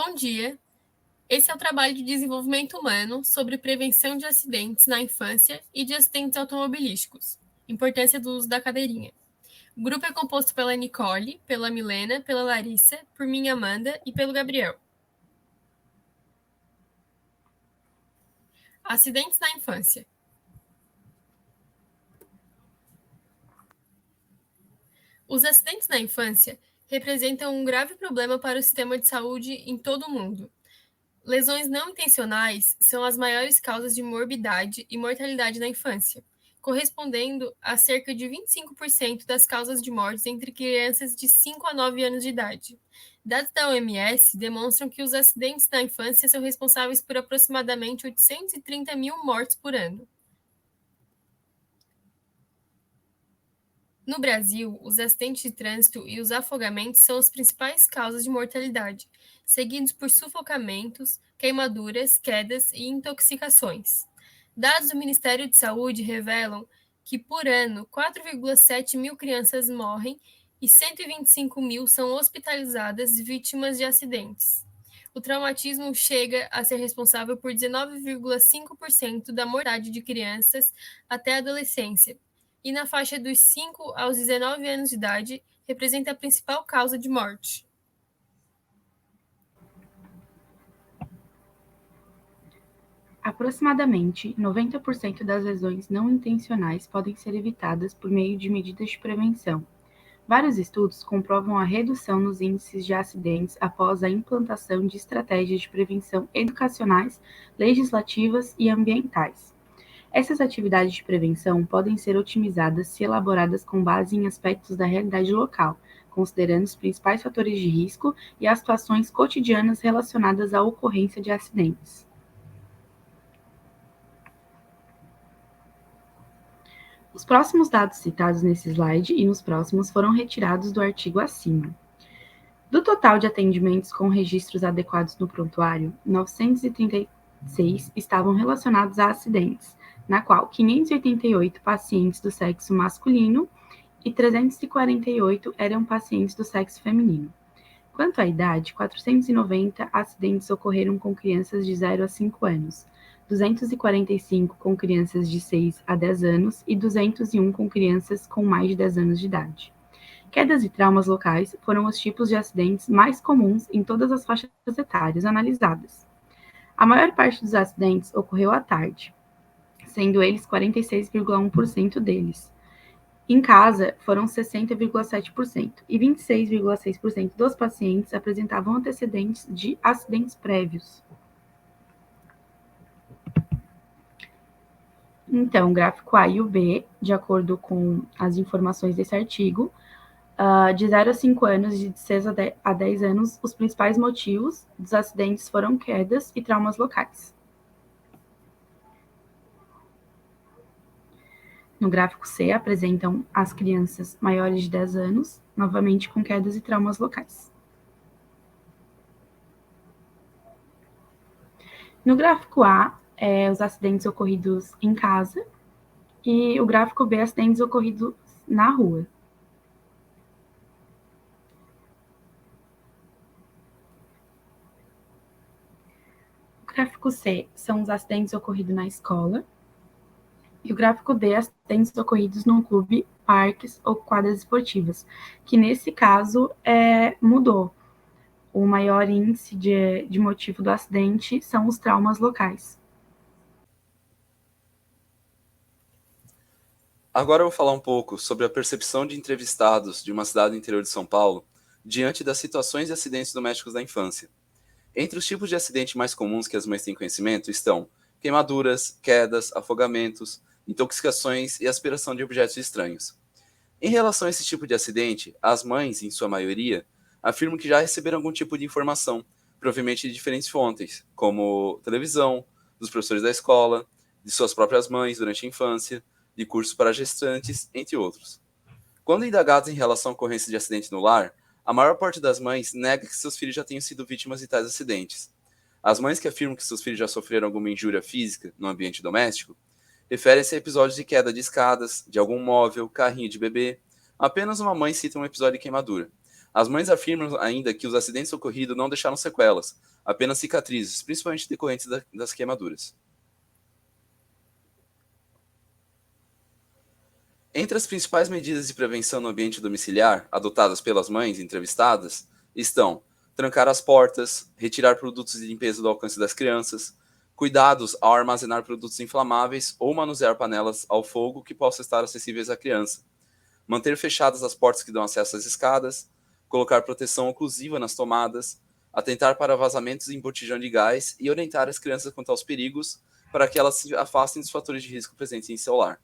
Bom dia! Esse é o trabalho de desenvolvimento humano sobre prevenção de acidentes na infância e de acidentes automobilísticos. Importância do uso da cadeirinha. O grupo é composto pela Nicole, pela Milena, pela Larissa, por mim, Amanda, e pelo Gabriel. Acidentes na infância. Os acidentes na infância representam um grave problema para o sistema de saúde em todo o mundo. Lesões não intencionais são as maiores causas de morbidade e mortalidade na infância, correspondendo a cerca de 25% das causas de mortes entre crianças de 5 a 9 anos de idade. Dados da OMS demonstram que os acidentes na infância são responsáveis por aproximadamente 830 mil mortes por ano. No Brasil, os acidentes de trânsito e os afogamentos são as principais causas de mortalidade, seguidos por sufocamentos, queimaduras, quedas e intoxicações. Dados do Ministério de Saúde revelam que, por ano, 4,7 mil crianças morrem e 125 mil são hospitalizadas vítimas de acidentes. O traumatismo chega a ser responsável por 19,5% da mortalidade de crianças até a adolescência, e na faixa dos 5 aos 19 anos de idade, representa a principal causa de morte. Aproximadamente 90% das lesões não intencionais podem ser evitadas por meio de medidas de prevenção. Vários estudos comprovam a redução nos índices de acidentes após a implantação de estratégias de prevenção educacionais, legislativas e ambientais. Essas atividades de prevenção podem ser otimizadas se elaboradas com base em aspectos da realidade local, considerando os principais fatores de risco e as situações cotidianas relacionadas à ocorrência de acidentes. Os próximos dados citados nesse slide e nos próximos foram retirados do artigo acima. Do total de atendimentos com registros adequados no prontuário, 936 estavam relacionados a acidentes, na qual 588 pacientes do sexo masculino e 348 eram pacientes do sexo feminino. Quanto à idade, 490 acidentes ocorreram com crianças de 0 a 5 anos, 245 com crianças de 6 a 10 anos e 201 com crianças com mais de 10 anos de idade. Quedas e traumas locais foram os tipos de acidentes mais comuns em todas as faixas etárias analisadas. A maior parte dos acidentes ocorreu à tarde, sendo eles 46,1% deles. Em casa, foram 60,7% e 26,6% dos pacientes apresentavam antecedentes de acidentes prévios. Então, o gráfico A e o B, de acordo com as informações desse artigo, de 0 a 5 anos e de 6 a 10 anos, os principais motivos dos acidentes foram quedas e traumas locais. No gráfico C, apresentam as crianças maiores de 10 anos, novamente com quedas e traumas locais. No gráfico A, os acidentes ocorridos em casa, e o gráfico B, acidentes ocorridos na rua. O gráfico C são os acidentes ocorridos na escola, e o gráfico D, acidentes ocorridos num clube, parques ou quadras esportivas, que nesse caso mudou. O maior índice de motivo do acidente são os traumas locais. Agora eu vou falar um pouco sobre a percepção de entrevistados de uma cidade do interior de São Paulo diante das situações de acidentes domésticos da infância. Entre os tipos de acidente mais comuns que as mães têm conhecimento estão queimaduras, quedas, afogamentos, intoxicações e aspiração de objetos estranhos. Em relação a esse tipo de acidente, as mães, em sua maioria, afirmam que já receberam algum tipo de informação, provavelmente de diferentes fontes, como televisão, dos professores da escola, de suas próprias mães durante a infância, de cursos para gestantes, entre outros. Quando indagados em relação à ocorrência de acidente no lar, a maior parte das mães nega que seus filhos já tenham sido vítimas de tais acidentes. As mães que afirmam que seus filhos já sofreram alguma injúria física no ambiente doméstico referem-se a episódios de queda de escadas, de algum móvel, carrinho de bebê. Apenas uma mãe cita um episódio de queimadura. As mães afirmam ainda que os acidentes ocorridos não deixaram sequelas, apenas cicatrizes, principalmente decorrentes das queimaduras. Entre as principais medidas de prevenção no ambiente domiciliar adotadas pelas mães entrevistadas estão trancar as portas, retirar produtos de limpeza do alcance das crianças, cuidados ao armazenar produtos inflamáveis ou manusear panelas ao fogo que possam estar acessíveis à criança, manter fechadas as portas que dão acesso às escadas, colocar proteção oclusiva nas tomadas, atentar para vazamentos em botijão de gás e orientar as crianças quanto aos perigos para que elas se afastem dos fatores de risco presentes em seu lar.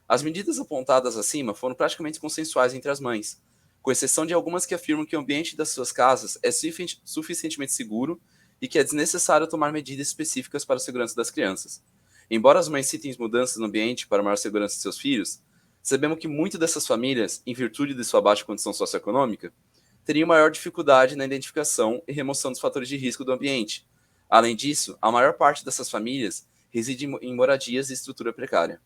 As medidas apontadas acima foram praticamente consensuais entre as mães, com exceção de algumas que afirmam que o ambiente das suas casas é suficientemente seguro e que é desnecessário tomar medidas específicas para a segurança das crianças. Embora as mães citem mudanças no ambiente para maior segurança de seus filhos, sabemos que muitas dessas famílias, em virtude de sua baixa condição socioeconômica, teriam maior dificuldade na identificação e remoção dos fatores de risco do ambiente. Além disso, a maior parte dessas famílias reside em moradias de estrutura precária.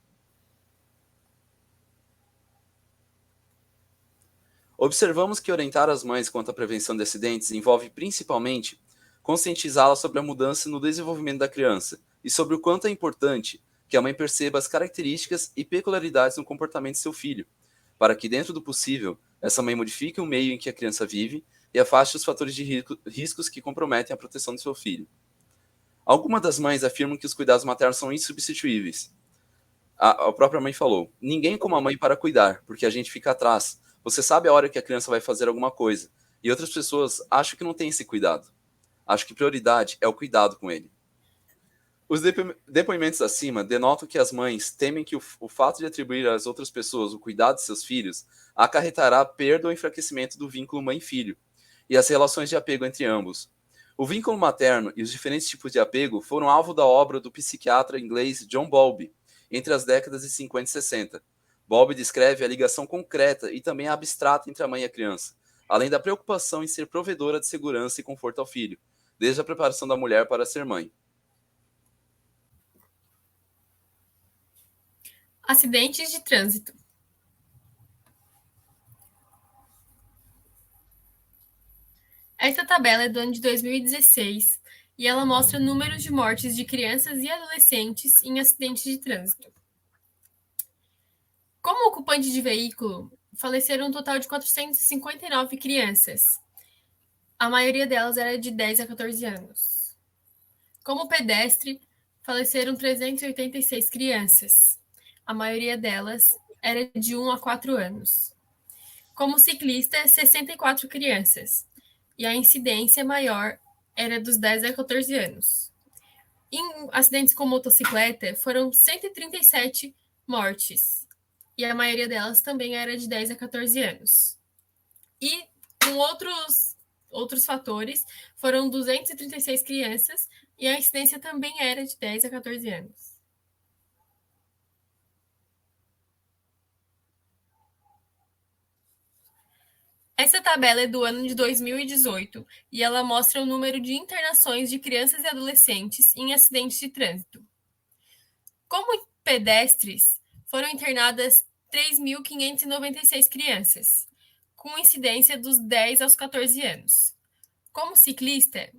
Observamos que orientar as mães quanto à prevenção de acidentes envolve principalmente conscientizá-las sobre a mudança no desenvolvimento da criança e sobre o quanto é importante que a mãe perceba as características e peculiaridades no comportamento de seu filho, para que, dentro do possível, essa mãe modifique o meio em que a criança vive e afaste os fatores de riscos que comprometem a proteção do seu filho. Algumas das mães afirmam que os cuidados maternos são insubstituíveis. A própria mãe falou: ninguém como a mãe para cuidar, porque a gente fica atrás. Você sabe a hora que a criança vai fazer alguma coisa. E outras pessoas acham que não tem esse cuidado. Acho que prioridade é o cuidado com ele. Os depoimentos acima denotam que as mães temem que o fato de atribuir às outras pessoas o cuidado de seus filhos acarretará perda ou enfraquecimento do vínculo mãe-filho e as relações de apego entre ambos. O vínculo materno e os diferentes tipos de apego foram alvo da obra do psiquiatra inglês John Bowlby entre as décadas de 50 e 60. Bowlby descreve a ligação concreta e também abstrata entre a mãe e a criança, além da preocupação em ser provedora de segurança e conforto ao filho, desde a preparação da mulher para ser mãe. Acidentes de trânsito. Esta tabela é do ano de 2016 e ela mostra números de mortes de crianças e adolescentes em acidentes de trânsito. Como ocupante de veículo, faleceram um total de 459 crianças. A maioria delas era de 10 a 14 anos. Como pedestre, faleceram 386 crianças. A maioria delas era de 1 a 4 anos. Como ciclista, 64 crianças. E a incidência maior era dos 10 a 14 anos. Em acidentes com motocicleta, foram 137 mortes. E a maioria delas também era de 10 a 14 anos. E com outros fatores, foram 236 crianças e a incidência também era de 10 a 14 anos. Essa tabela é do ano de 2018 e ela mostra o número de internações de crianças e adolescentes em acidentes de trânsito. Como pedestres, foram internadas 3.596 crianças, com incidência dos 10 aos 14 anos. Como ciclista,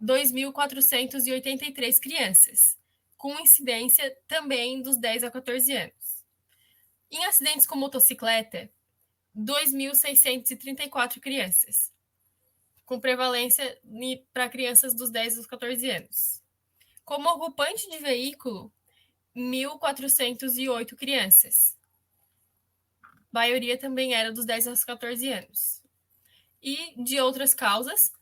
2.483 crianças, com incidência também dos 10 a 14 anos. Em acidentes com motocicleta, 2.634 crianças, com prevalência para crianças dos 10 aos 14 anos. Como ocupante de veículo, 1.408 crianças. A maioria também era dos 10 aos 14 anos. E de outras causas,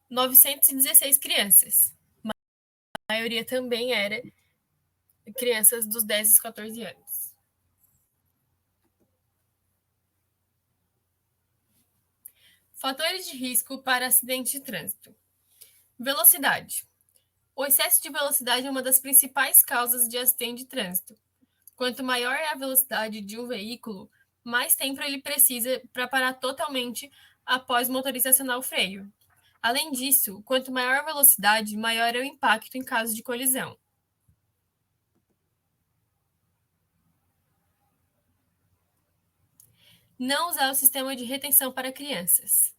916 crianças. A maioria também era crianças dos 10 aos 14 anos. Fatores de risco para acidente de trânsito. Velocidade. O excesso de velocidade é uma das principais causas de acidente de trânsito. Quanto maior é a velocidade de um veículo, mais tempo ele precisa para parar totalmente após o motorista acionar o freio. Além disso, quanto maior a velocidade, maior é o impacto em caso de colisão. Não usar o sistema de retenção para crianças.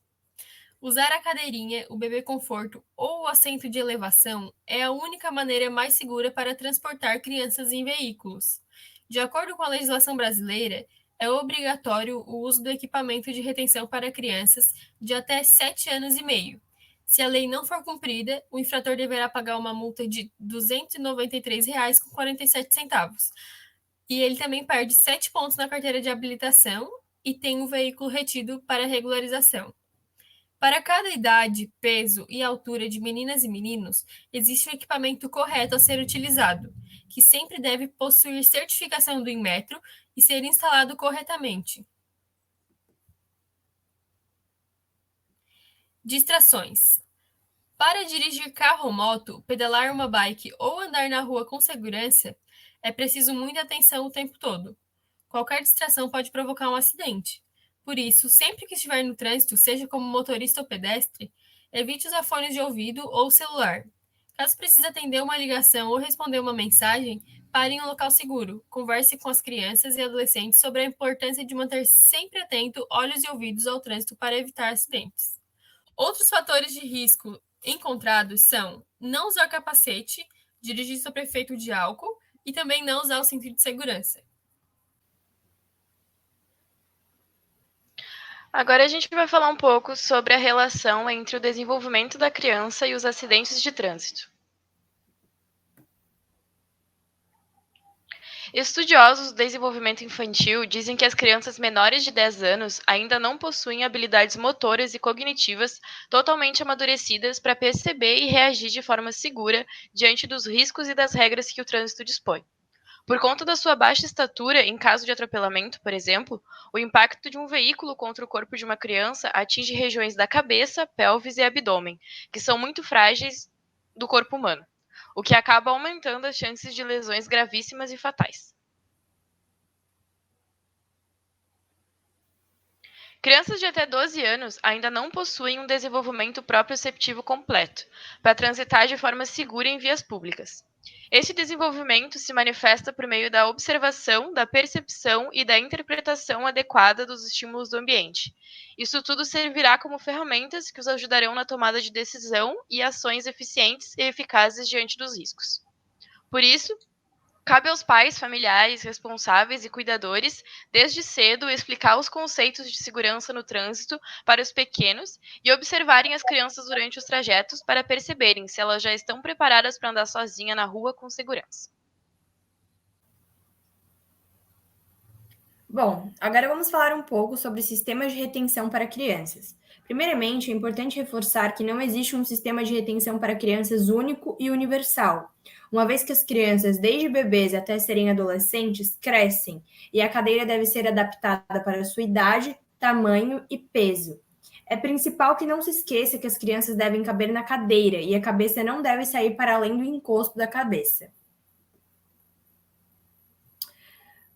Usar a cadeirinha, o bebê conforto ou o assento de elevação é a única maneira mais segura para transportar crianças em veículos. De acordo com a legislação brasileira, é obrigatório o uso do equipamento de retenção para crianças de até 7 anos e meio. Se a lei não for cumprida, o infrator deverá pagar uma multa de R$ 293,47. E ele também perde 7 pontos na carteira de habilitação e tem o veículo retido para regularização. Para cada idade, peso e altura de meninas e meninos, existe um equipamento correto a ser utilizado, que sempre deve possuir certificação do Inmetro e ser instalado corretamente. Distrações. Para dirigir carro ou moto, pedalar uma bike ou andar na rua com segurança, é preciso muita atenção o tempo todo. Qualquer distração pode provocar um acidente. Por isso, sempre que estiver no trânsito, seja como motorista ou pedestre, evite usar fones de ouvido ou celular. Caso precise atender uma ligação ou responder uma mensagem, pare em um local seguro. Converse com as crianças e adolescentes sobre a importância de manter sempre atento olhos e ouvidos ao trânsito para evitar acidentes. Outros fatores de risco encontrados são não usar capacete, dirigir sob efeito de álcool e também não usar o cinto de segurança. Agora a gente vai falar um pouco sobre a relação entre o desenvolvimento da criança e os acidentes de trânsito. Estudiosos do desenvolvimento infantil dizem que as crianças menores de 10 anos ainda não possuem habilidades motoras e cognitivas totalmente amadurecidas para perceber e reagir de forma segura diante dos riscos e das regras que o trânsito dispõe. Por conta da sua baixa estatura, em caso de atropelamento, por exemplo, o impacto de um veículo contra o corpo de uma criança atinge regiões da cabeça, pelvis e abdômen, que são muito frágeis do corpo humano, o que acaba aumentando as chances de lesões gravíssimas e fatais. Crianças de até 12 anos ainda não possuem um desenvolvimento proprioceptivo completo para transitar de forma segura em vias públicas. Este desenvolvimento se manifesta por meio da observação, da percepção e da interpretação adequada dos estímulos do ambiente. Isso tudo servirá como ferramentas que os ajudarão na tomada de decisão e ações eficientes e eficazes diante dos riscos. Por isso, cabe aos pais, familiares, responsáveis e cuidadores, desde cedo, explicar os conceitos de segurança no trânsito para os pequenos e observarem as crianças durante os trajetos para perceberem se elas já estão preparadas para andar sozinha na rua com segurança. Bom, agora vamos falar um pouco sobre sistemas de retenção para crianças. Primeiramente, é importante reforçar que não existe um sistema de retenção para crianças único e universal, uma vez que as crianças, desde bebês até serem adolescentes, crescem e a cadeira deve ser adaptada para a sua idade, tamanho e peso. É principal que não se esqueça que as crianças devem caber na cadeira e a cabeça não deve sair para além do encosto da cabeça.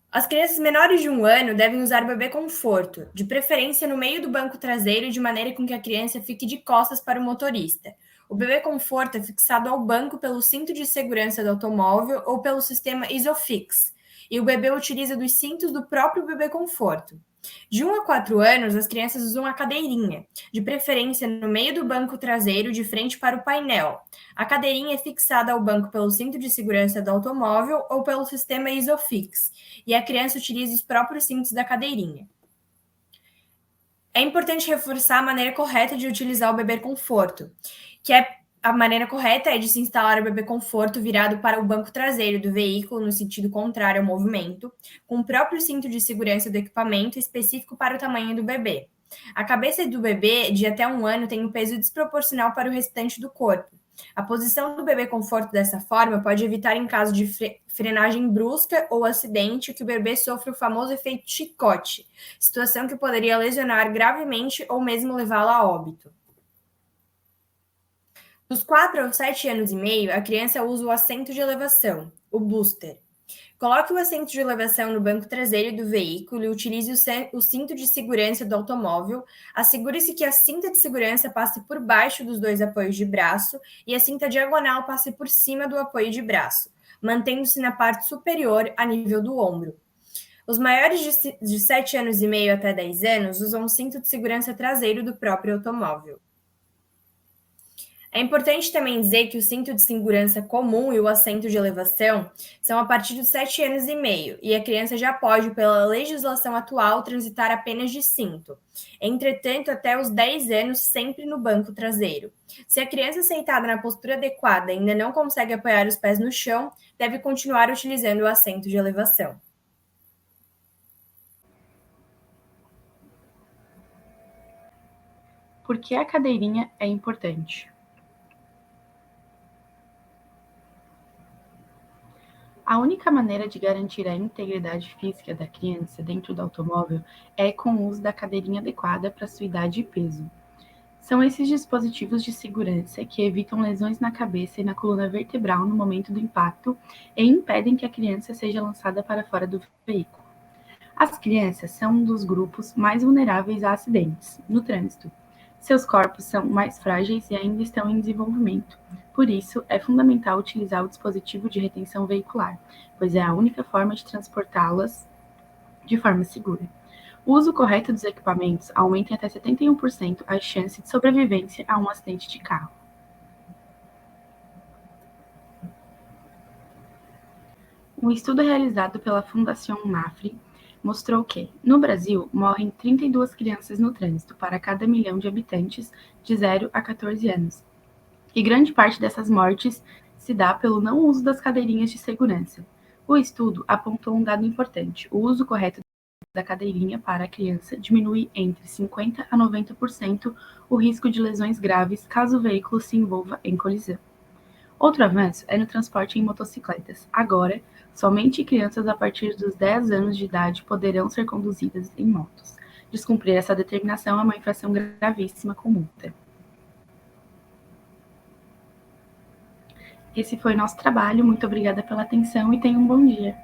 As crianças menores de 1 ano devem usar bebê conforto, de preferência no meio do banco traseiro, de maneira com que a criança fique de costas para o motorista. O bebê conforto é fixado ao banco pelo cinto de segurança do automóvel ou pelo sistema Isofix, e o bebê utiliza dos cintos do próprio bebê conforto. De 1 a 4 anos, as crianças usam a cadeirinha, de preferência no meio do banco traseiro, de frente para o painel. A cadeirinha é fixada ao banco pelo cinto de segurança do automóvel ou pelo sistema Isofix, e a criança utiliza os próprios cintos da cadeirinha. É importante reforçar a maneira correta de utilizar o bebê conforto, que a maneira correta é de se instalar o bebê conforto virado para o banco traseiro do veículo no sentido contrário ao movimento, com o próprio cinto de segurança do equipamento específico para o tamanho do bebê. A cabeça do bebê de até 1 ano tem um peso desproporcional para o restante do corpo. A posição do bebê conforto dessa forma pode evitar, em caso de frenagem brusca ou acidente, que o bebê sofra o famoso efeito chicote, situação que poderia lesionar gravemente ou mesmo levá-lo a óbito. Dos 4 aos 7 anos e meio, a criança usa o assento de elevação, o booster. Coloque o assento de elevação no banco traseiro do veículo e utilize o cinto de segurança do automóvel. Assegure-se que a cinta de segurança passe por baixo dos 2 apoios de braço e a cinta diagonal passe por cima do apoio de braço, mantendo-se na parte superior a nível do ombro. Os maiores de 7 anos e meio até 10 anos usam o cinto de segurança traseiro do próprio automóvel. É importante também dizer que o cinto de segurança comum e o assento de elevação são a partir dos 7 anos e meio, e a criança já pode, pela legislação atual, transitar apenas de cinto. Entretanto, até os 10 anos, sempre no banco traseiro. Se a criança sentada na postura adequada ainda não consegue apoiar os pés no chão, deve continuar utilizando o assento de elevação. Por que a cadeirinha é importante? A única maneira de garantir a integridade física da criança dentro do automóvel é com o uso da cadeirinha adequada para sua idade e peso. São esses dispositivos de segurança que evitam lesões na cabeça e na coluna vertebral no momento do impacto e impedem que a criança seja lançada para fora do veículo. As crianças são um dos grupos mais vulneráveis a acidentes no trânsito. Seus corpos são mais frágeis e ainda estão em desenvolvimento. Por isso, é fundamental utilizar o dispositivo de retenção veicular, pois é a única forma de transportá-las de forma segura. O uso correto dos equipamentos aumenta em até 71% a chance de sobrevivência a um acidente de carro. Um estudo realizado pela Fundação MAFRE mostrou que, no Brasil, morrem 32 crianças no trânsito para cada 1 milhão de habitantes de 0 a 14 anos. E grande parte dessas mortes se dá pelo não uso das cadeirinhas de segurança. O estudo apontou um dado importante: o uso correto da cadeirinha para a criança diminui entre 50% a 90% o risco de lesões graves caso o veículo se envolva em colisão. Outro avanço é no transporte em motocicletas. Agora, somente crianças a partir dos 10 anos de idade poderão ser conduzidas em motos. Descumprir essa determinação é uma infração gravíssima com multa. Esse foi nosso trabalho. Muito obrigada pela atenção e tenham um bom dia.